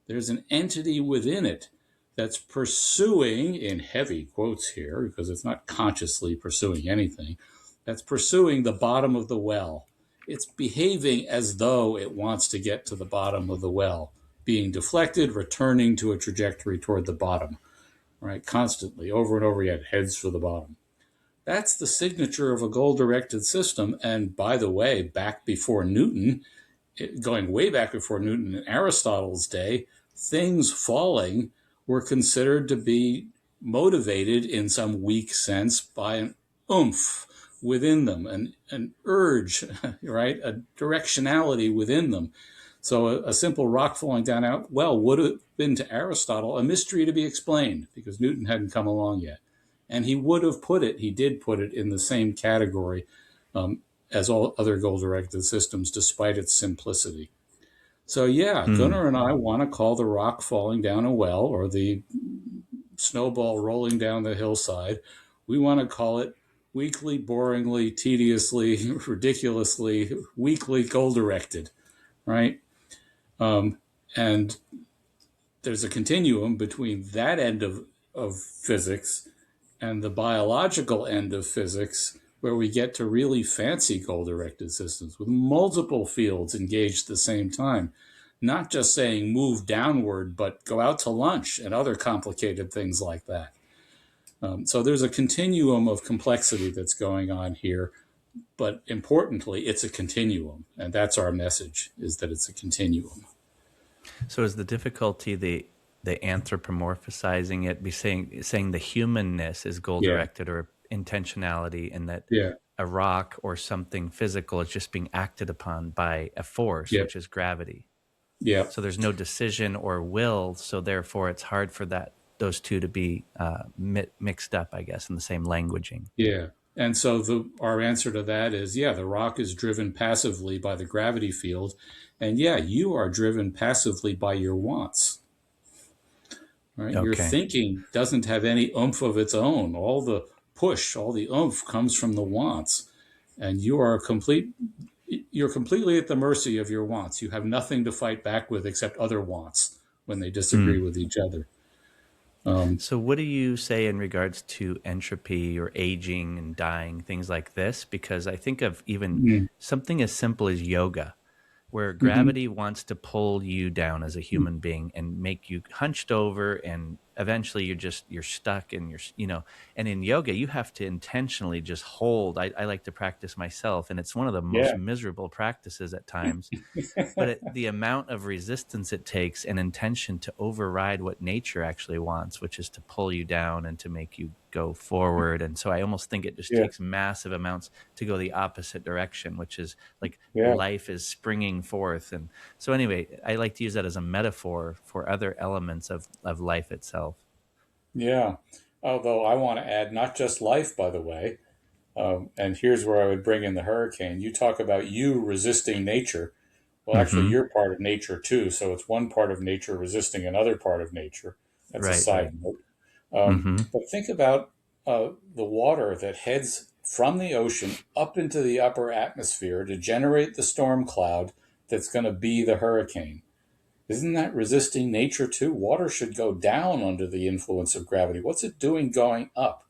Speaker 3: There's an entity within it that's pursuing, in heavy quotes here, because it's not consciously pursuing anything, that's pursuing the bottom of the well. It's behaving as though it wants to get to the bottom of the well, being deflected, returning to a trajectory toward the bottom, right? Constantly, over and over again, heads for the bottom. That's the signature of a goal-directed system. And by the way, back before Newton, going way back before Newton in Aristotle's day, things falling were considered to be motivated in some weak sense by an oomph within them, an urge, right? A directionality within them. So a simple rock falling down out well would have been to Aristotle a mystery to be explained because Newton hadn't come along yet. And he did put it in the same category as all other goal-directed systems, despite its simplicity. So Gunnar and I want to call the rock falling down a well or the snowball rolling down the hillside, we want to call it weakly, boringly, tediously, ridiculously, weakly goal-directed, right? And there's a continuum between that end of physics and the biological end of physics, where we get to really fancy goal-directed systems with multiple fields engaged at the same time. Not just saying move downward, but go out to lunch and other complicated things like that. So there's a continuum of complexity that's going on here. But importantly, it's a continuum. And that's our message, is that it's a continuum.
Speaker 2: So is the difficulty the anthropomorphizing it, be saying the humanness is goal-directed or intentionality, and that a rock or something physical is just being acted upon by a force, which is gravity.
Speaker 3: Yeah.
Speaker 2: So there's no decision or will, so therefore it's hard for those two to be mixed up, I guess, in the same languaging.
Speaker 3: Yeah. And so our answer to that is, the rock is driven passively by the gravity field, and you are driven passively by your wants. Right? Okay. Your thinking doesn't have any oomph of its own. All the push, all the oomph comes from the wants. And you're completely at the mercy of your wants. You have nothing to fight back with except other wants when they disagree with each other.
Speaker 2: So what do you say in regards to entropy or aging and dying, things like this? Because I think of even something as simple as yoga, where gravity wants to pull you down as a human being and make you hunched over and eventually you're stuck and and in yoga, you have to intentionally just hold. I like to practice myself, and it's one of the most
Speaker 3: Yeah.
Speaker 2: miserable practices at times. But the amount of resistance it takes and intention to override what nature actually wants, which is to pull you down and to make you go forward. And so I almost think it just
Speaker 3: Yeah.
Speaker 2: takes massive amounts to go the opposite direction, which is like
Speaker 3: Yeah.
Speaker 2: life is springing forth. And so anyway, I like to use that as a metaphor for other elements of life itself.
Speaker 3: Yeah. Although I want to add not just life, by the way, and here's where I would bring in the hurricane. You talk about you resisting nature. Well, actually,
Speaker 2: Mm-hmm.
Speaker 3: you're part of nature too. So it's one part of nature resisting another part of nature. That's a
Speaker 2: Right, right.
Speaker 3: side note.
Speaker 2: Mm-hmm.
Speaker 3: But think about the water that heads from the ocean up into the upper atmosphere to generate the storm cloud that's going to be the hurricane. Isn't that resisting nature too? Water should go down under the influence of gravity. What's it doing going up?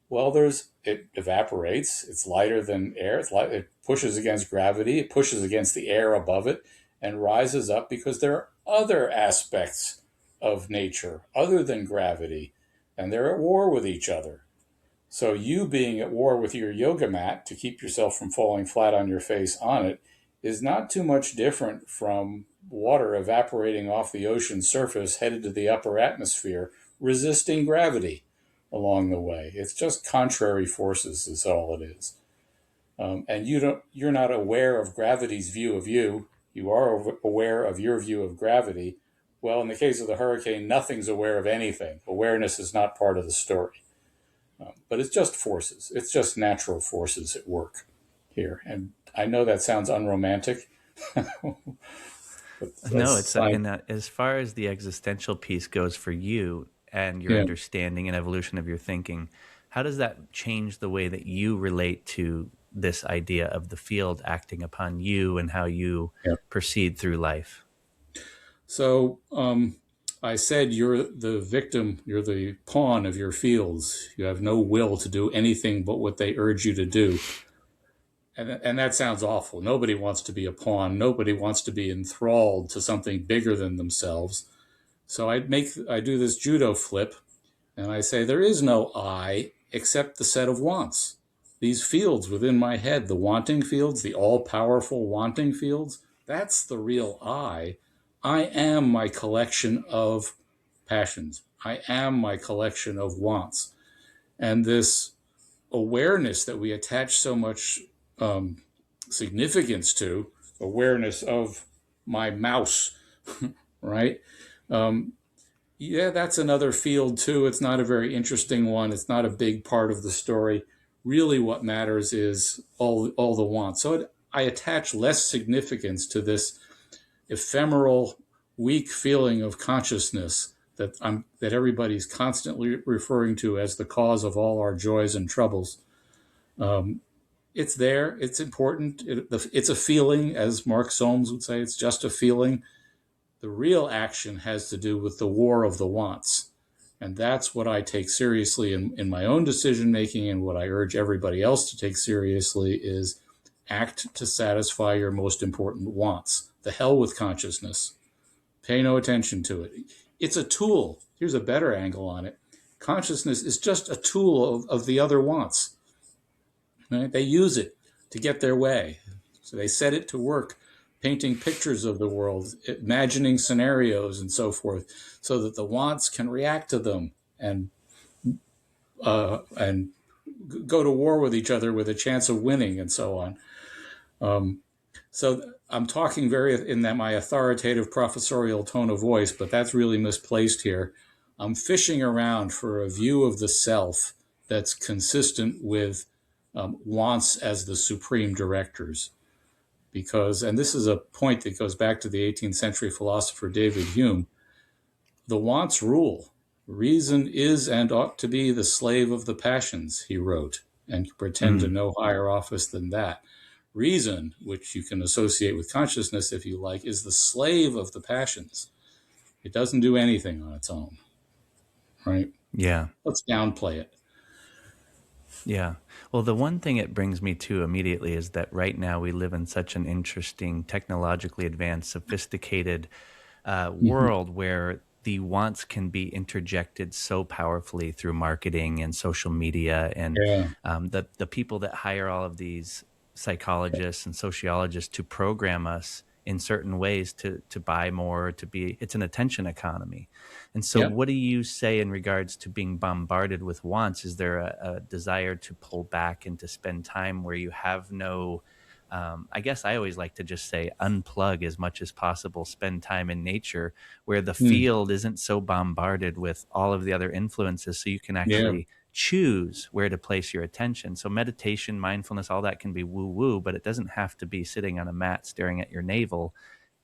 Speaker 3: Well, it evaporates. It's lighter than air. It pushes against gravity. It pushes against the air above it and rises up because there are other aspects of nature other than gravity, and they're at war with each other. So you being at war with your yoga mat to keep yourself from falling flat on your face on it is not too much different from water evaporating off the ocean surface headed to the upper atmosphere, resisting gravity along the way. It's just contrary forces is all it is. And you're not aware of gravity's view of you. You are aware of your view of gravity. Well, in the case of the hurricane, nothing's aware of anything. Awareness is not part of the story. But it's just forces. It's just natural forces at work here. And I know that sounds unromantic.
Speaker 2: No, it's in that, as far as the existential piece goes for you and your
Speaker 3: yeah.
Speaker 2: understanding and evolution of your thinking, how does that change the way that you relate to this idea of the field acting upon you and how you
Speaker 3: Yeah.
Speaker 2: proceed through life?
Speaker 3: So I said you're the victim, you're the pawn of your fields. You have no will to do anything but what they urge you to do. And that sounds awful. Nobody wants to be a pawn. Nobody wants to be enthralled to something bigger than themselves. So I do this judo flip, and I say there is no I except the set of wants. These fields within my head, the wanting fields, the all-powerful wanting fields, that's the real I. I am my collection of passions. I am my collection of wants. And this awareness that we attach so much significance to, awareness of my mouse, right? Yeah, that's another field too. It's not a very interesting one. It's not a big part of the story. Really what matters is all the wants. So I attach less significance to this ephemeral, weak feeling of consciousness that everybody's constantly referring to as the cause of all our joys and troubles. It's there. It's important. It's a feeling, as Mark Solms would say. It's just a feeling. The real action has to do with the war of the wants. And that's what I take seriously in my own decision making, and what I urge everybody else to take seriously is act to satisfy your most important wants. The hell with consciousness. Pay no attention to it. It's a tool. Here's a better angle on it. Consciousness is just a tool of the other wants. Right? They use it to get their way. So they set it to work, painting pictures of the world, imagining scenarios and so forth, so that the wants can react to them and go to war with each other with a chance of winning and so on. So I'm talking very in that my authoritative professorial tone of voice, but that's really misplaced here. I'm fishing around for a view of the self that's consistent with wants as the supreme directors. Because, and this is a point that goes back to the 18th century philosopher David Hume, the wants rule. Reason is and ought to be the slave of the passions, he wrote, and pretend to no higher office than that. Reason, which you can associate with consciousness if you like, is the slave of the passions. It doesn't do anything on its own, right?
Speaker 2: Yeah.
Speaker 3: Let's downplay it.
Speaker 2: Yeah. Well, the one thing it brings me to immediately is that right now we live in such an interesting, technologically advanced, sophisticated world where the wants can be interjected so powerfully through marketing and social media, and
Speaker 3: Yeah.
Speaker 2: the people that hire all of these psychologists and sociologists to program us in certain ways to buy more, to be, it's an attention economy. And so
Speaker 3: Yep.
Speaker 2: what do you say in regards to being bombarded with wants? Is there a desire to pull back and to spend time where you have no, I guess I always like to just say unplug as much as possible, spend time in nature where the
Speaker 3: Mm.
Speaker 2: field isn't so bombarded with all of the other influences, so you can
Speaker 3: Yeah.
Speaker 2: actually choose where to place your attention. So meditation, mindfulness, all that can be woo woo, but it doesn't have to be sitting on a mat staring at your navel.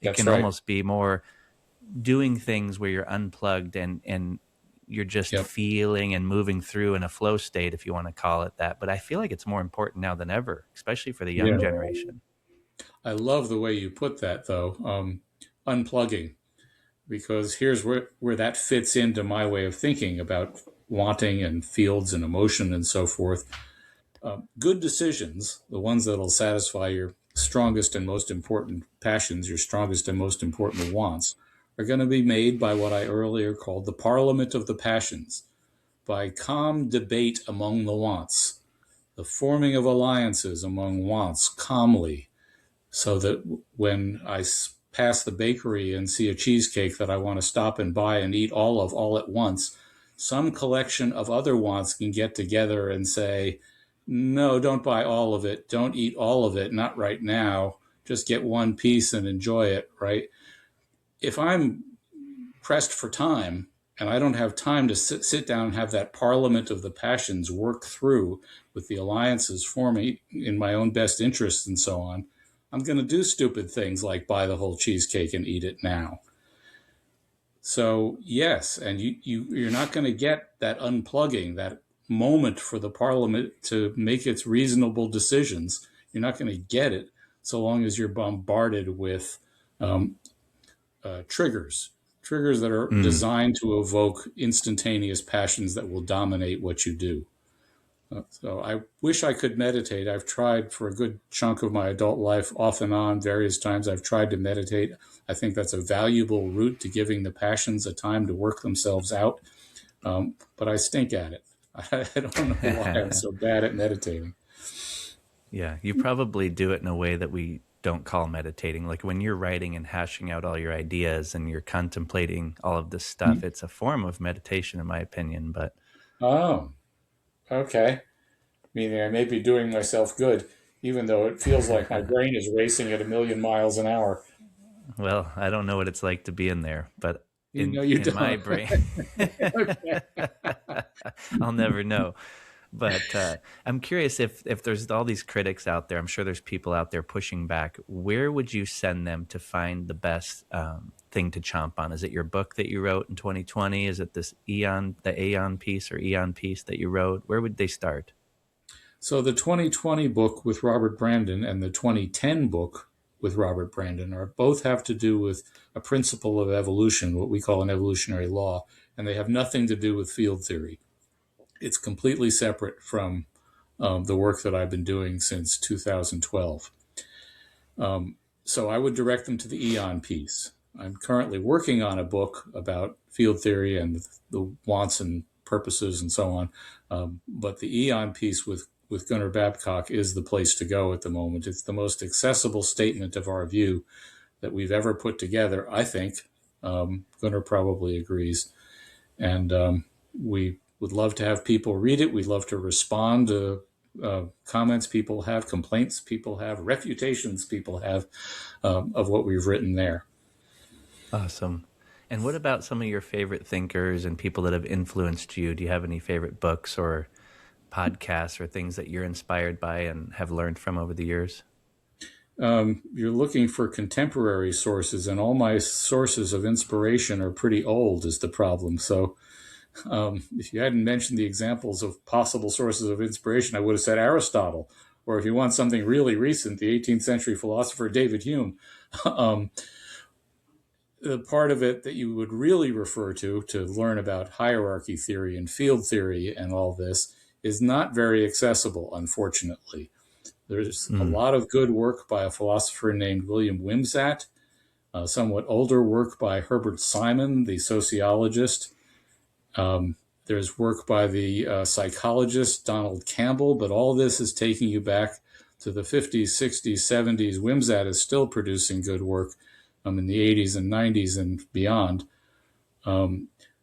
Speaker 2: It
Speaker 3: That's
Speaker 2: can
Speaker 3: right.
Speaker 2: almost be more doing things where you're unplugged and you're just
Speaker 3: Yep.
Speaker 2: feeling and moving through in a flow state, if you want to call it that. But I feel like it's more important now than ever, especially for the young
Speaker 3: Yeah.
Speaker 2: generation.
Speaker 3: I love the way you put that, though. Unplugging, because here's where that fits into my way of thinking about wanting and fields and emotion and so forth. Good decisions, the ones that'll satisfy your strongest and most important passions, your strongest and most important wants, are going to be made by what I earlier called the parliament of the passions, by calm debate among the wants, the forming of alliances among wants calmly, so that when I pass the bakery and see a cheesecake that I want to stop and buy and eat all of all at once, some collection of other wants can get together and say, no, don't buy all of it. Don't eat all of it. Not right now. Just get one piece and enjoy it, right? If I'm pressed for time and I don't have time to sit down and have that parliament of the passions work through with the alliances forming in my own best interests and so on, I'm going to do stupid things like buy the whole cheesecake and eat it now. So yes, and you're not going to get that unplugging, that moment for the parliament to make its reasonable decisions. You're not going to get it so long as you're bombarded with um, triggers that are
Speaker 2: Mm.
Speaker 3: designed to evoke instantaneous passions that will dominate what you do. So I wish I could meditate. I've tried for a good chunk of my adult life, off and on, various times I've tried to meditate. I think that's a valuable route to giving the passions a time to work themselves out. But I stink at it. I don't know why I'm so bad at meditating.
Speaker 2: Yeah, you probably do it in a way that we don't call meditating. Like when you're writing and hashing out all your ideas and you're contemplating all of this stuff, it's a form of meditation, in my opinion. But
Speaker 3: Oh, okay. Meaning I may be doing myself good, even though it feels like my brain is racing at a million miles an hour.
Speaker 2: well, I don't know what it's like to be in there, but
Speaker 3: You know, you
Speaker 2: in my
Speaker 3: don't.
Speaker 2: brain,
Speaker 3: Okay.
Speaker 2: I'll never know. But I'm curious if there's all these critics out there. I'm sure there's people out there pushing back. Where would you send them to find the best thing to chomp on? Is it your book that you wrote in 2020? Is it this the Aeon piece or Eon piece that you wrote? Where would they start?
Speaker 3: So the 2020 book with Robert Brandon and the 2010 book with Robert Brandon are both have to do with a principle of evolution, what we call an evolutionary law, and they have nothing to do with field theory. It's completely separate from the work that I've been doing since 2012. So I would direct them to the Eon piece. I'm currently working on a book about field theory and the wants and purposes and so on. But the Eon piece with Gunnar Babcock is the place to go at the moment. It's the most accessible statement of our view that we've ever put together, I think. Gunnar probably agrees. And we would love to have people read it. We'd love to respond to comments people have, complaints people have, refutations people have of what we've written there.
Speaker 2: Awesome. And what about some of your favorite thinkers and people that have influenced you? Do you have any favorite books or podcasts or things that you're inspired by and have learned from over the years?
Speaker 3: You're looking for contemporary sources, and all my sources of inspiration are pretty old, is the problem. So if you hadn't mentioned the examples of possible sources of inspiration, I would have said Aristotle. Or if you want something really recent, the 18th century philosopher David Hume. The part of it that you would really refer to learn about hierarchy theory and field theory and all this is not very accessible, unfortunately. There's a lot of good work by a philosopher named William Wimsatt, somewhat older work by Herbert Simon, the sociologist. There's work by the psychologist Donald Campbell, but all this is taking you back to the 50s, 60s, 70s. Wimsatt is still producing good work in the 80s and 90s and beyond.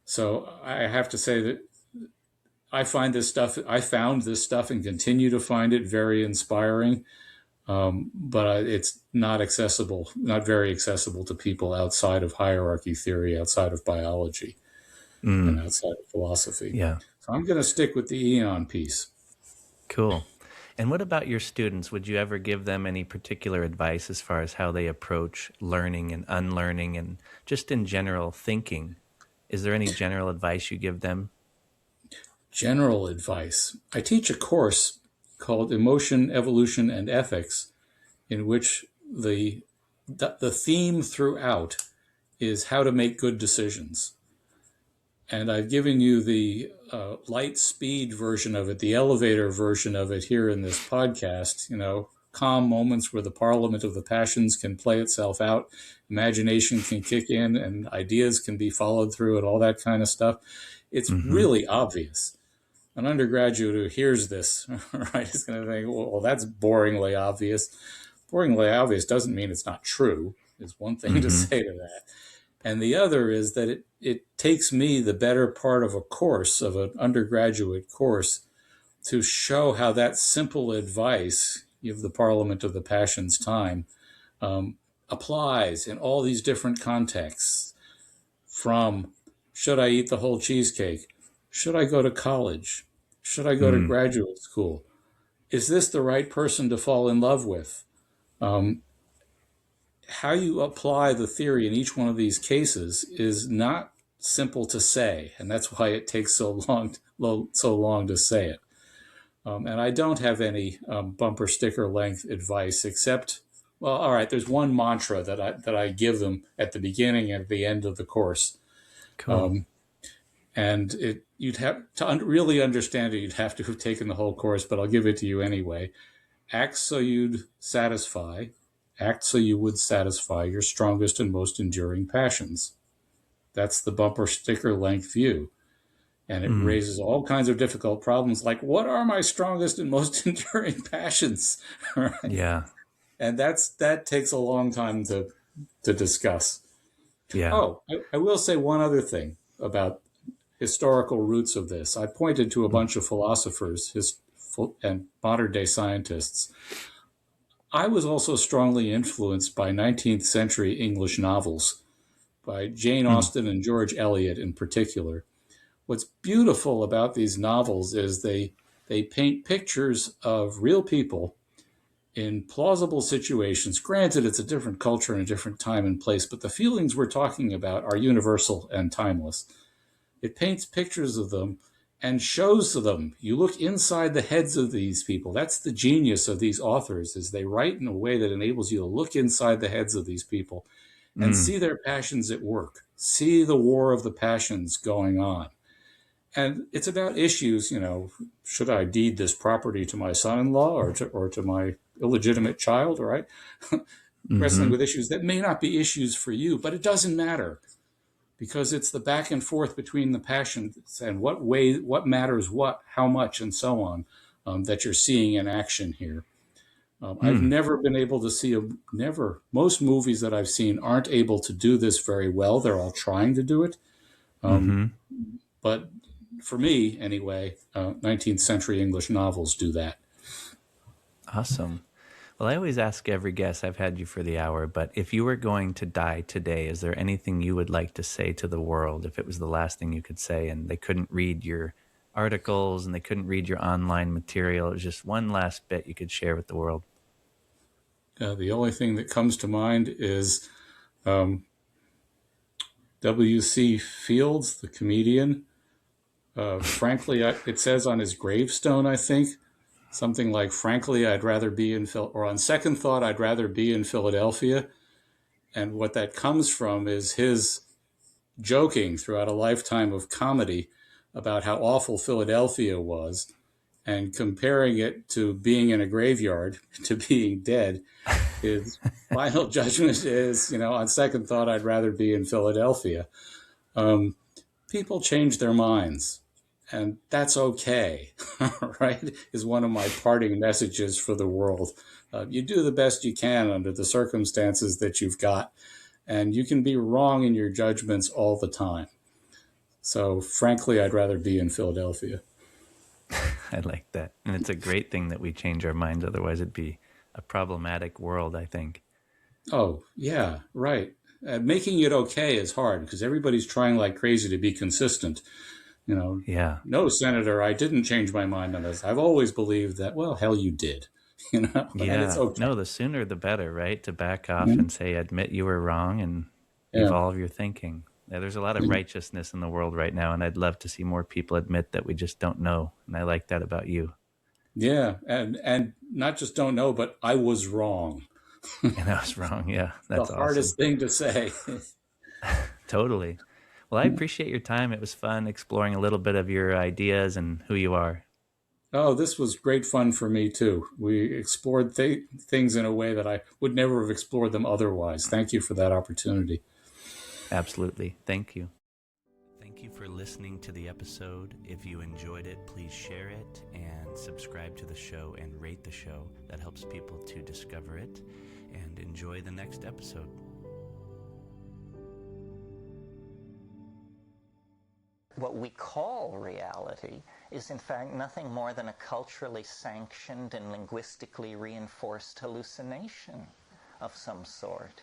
Speaker 3: So I have to say that I found this stuff and continue to find it very inspiring. But it's not very accessible to people outside of hierarchy theory, outside of biology, and outside of philosophy.
Speaker 2: Yeah.
Speaker 3: So I'm going to stick with the eon piece.
Speaker 2: Cool. And what about your students? Would you ever give them any particular advice as far as how they approach learning and unlearning and just in general thinking? Is there any general advice you give them?
Speaker 3: General advice. I teach a course called Emotion, Evolution, and Ethics, in which the theme throughout is how to make good decisions. And I've given you the light speed version of it, the elevator version of it here in this podcast, calm moments where the parliament of the passions can play itself out, imagination can kick in, and ideas can be followed through and all that kind of stuff. It's really obvious. An undergraduate who hears this, right, is going to think, well, that's boringly obvious. Boringly obvious doesn't mean it's not true, is one thing to say to that. And the other is that it takes me the better part of an undergraduate course, to show how that simple advice, give the parliament of the passions time, applies in all these different contexts. From, should I eat the whole cheesecake? Should I go to college? Should I go to graduate school? Is this the right person to fall in love with? How you apply the theory in each one of these cases is not simple to say, and that's why it takes so long to say it. And I don't have any bumper sticker length advice, except, well, all right, there's one mantra that I give them at the beginning and at the end of the course.
Speaker 2: Cool.
Speaker 3: And you'd have to really understand it. You'd have to have taken the whole course, but I'll give it to you anyway. Act so you would satisfy your strongest and most enduring passions. That's the bumper sticker length view. And it raises all kinds of difficult problems, like, what are my strongest and most enduring passions? Right?
Speaker 2: Yeah.
Speaker 3: And that takes a long time to discuss.
Speaker 2: Yeah.
Speaker 3: Oh, I will say one other thing about historical roots of this. I pointed to a bunch of philosophers and modern-day scientists. I was also strongly influenced by 19th century English novels, by Jane Austen and George Eliot in particular. What's beautiful about these novels is they paint pictures of real people in plausible situations. Granted, it's a different culture and a different time and place, but the feelings we're talking about are universal and timeless. It paints pictures of them and shows them. You look inside the heads of these people. That's the genius of these authors, is they write in a way that enables you to look inside the heads of these people and see their passions at work, see the war of the passions going on. And it's about issues, should I deed this property to my son-in-law or to my illegitimate child, right? Wrestling with issues that may not be issues for you, but it doesn't matter, because it's the back and forth between the passions and what matters how much, and so on, that you're seeing in action here. I've never been able to see most movies that I've seen aren't able to do this very well. They're all trying to do it. But for me, anyway, 19th century English novels do that.
Speaker 2: Awesome. Well, I always ask every guest, I've had you for the hour, but if you were going to die today, is there anything you would like to say to the world if it was the last thing you could say and they couldn't read your articles and they couldn't read your online material? It was just one last bit you could share with the world.
Speaker 3: The only thing that comes to mind is W.C. Fields, the comedian. Frankly, it says on his gravestone, I think, something like, frankly, I'd rather be or on second thought, I'd rather be in Philadelphia. And what that comes from is his joking throughout a lifetime of comedy about how awful Philadelphia was, and comparing it to being in a graveyard, to being dead. His final judgment is, on second thought, I'd rather be in Philadelphia. People change their minds, and that's okay, right? Is one of my parting messages for the world. You do the best you can under the circumstances that you've got, and you can be wrong in your judgments all the time. So, frankly, I'd rather be in Philadelphia.
Speaker 2: I like that. And it's a great thing that we change our minds. Otherwise, it'd be a problematic world, I think.
Speaker 3: Oh, yeah, right. Making it okay is hard because everybody's trying like crazy to be consistent.
Speaker 2: Yeah.
Speaker 3: No, Senator, I didn't change my mind on this. I've always believed that. Well, hell, you did. And it's
Speaker 2: Yeah.
Speaker 3: okay.
Speaker 2: No, the sooner the better, right? To back off and say, admit you were wrong and evolve your thinking. Yeah, there's a lot of righteousness in the world right now, and I'd love to see more people admit that we just don't know. And I like that about you.
Speaker 3: Yeah, and not just don't know, but I was wrong.
Speaker 2: And I was wrong. Yeah, that's
Speaker 3: the hardest
Speaker 2: awesome.
Speaker 3: thing to say.
Speaker 2: Totally. Well, I appreciate your time. It was fun exploring a little bit of your ideas and who you are.
Speaker 3: Oh, this was great fun for me, too. We explored things in a way that I would never have explored them otherwise. Thank you for that opportunity.
Speaker 2: Absolutely. Thank you. Thank you for listening to the episode. If you enjoyed it, please share it and subscribe to the show and rate the show. That helps people to discover it. And enjoy the next episode.
Speaker 1: What we call reality is in fact nothing more than a culturally sanctioned and linguistically reinforced hallucination of some sort.